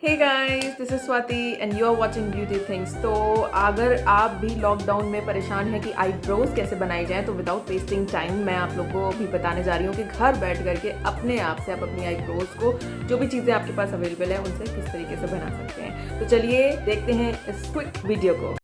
Hey guys, this is Swati and you are watching beauty things. तो अगर आप भी लॉकडाउन में परेशान हैं कि आईब्रोज कैसे बनाई जाएं, तो विदाउट वेस्टिंग टाइम मैं आप लोगों को भी बताने जा रही हूँ कि घर बैठ करके अपने आप से आप अपनी आईब्रोज को जो भी चीज़ें आपके पास अवेलेबल है उनसे किस तरीके से बना सकते हैं। तो चलिए देखते हैं इस क्विक वीडियो को।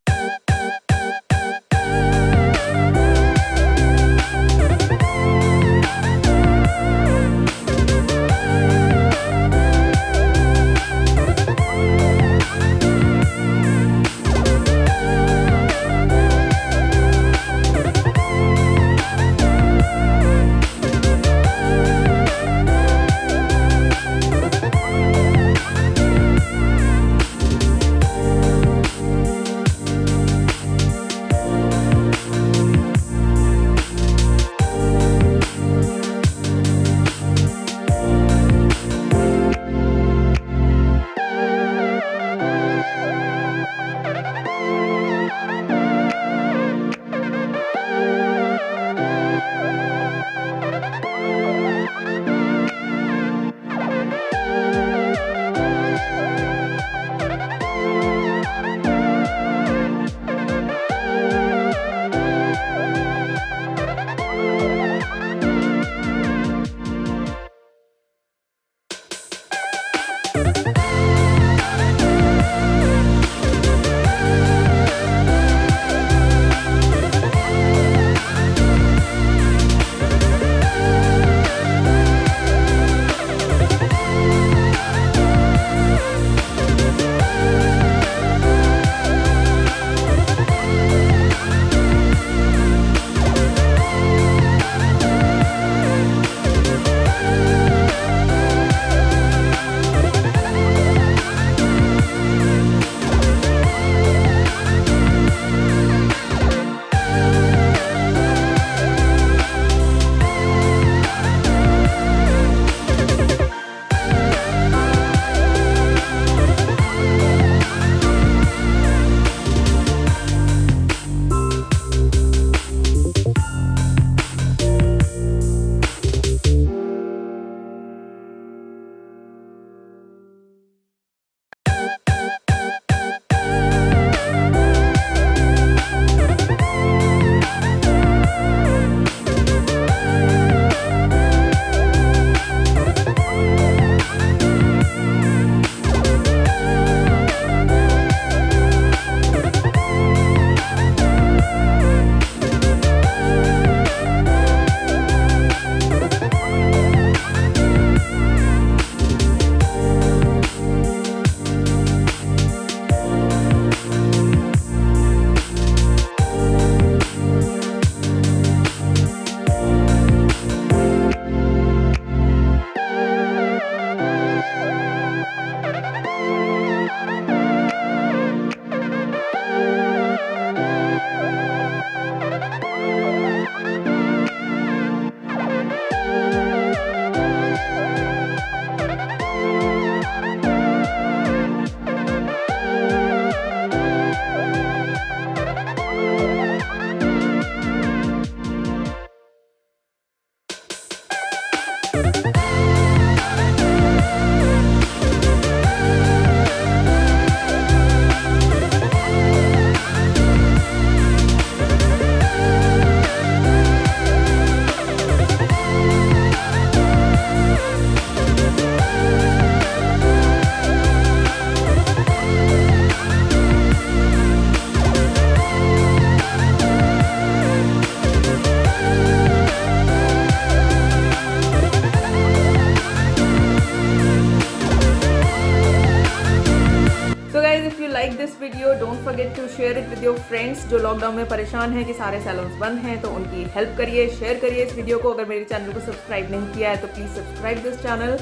If you like this video don't forget to share it with your friends जो लॉकडाउन में परेशान हैं कि सारे सैलून्स बंद हैं, तो उनकी हेल्प करिए, शेयर करिए इस वीडियो को। अगर मेरे चैनल को सब्सक्राइब नहीं किया है तो please subscribe this channel.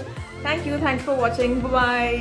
Thank you, thanks for watching, bye.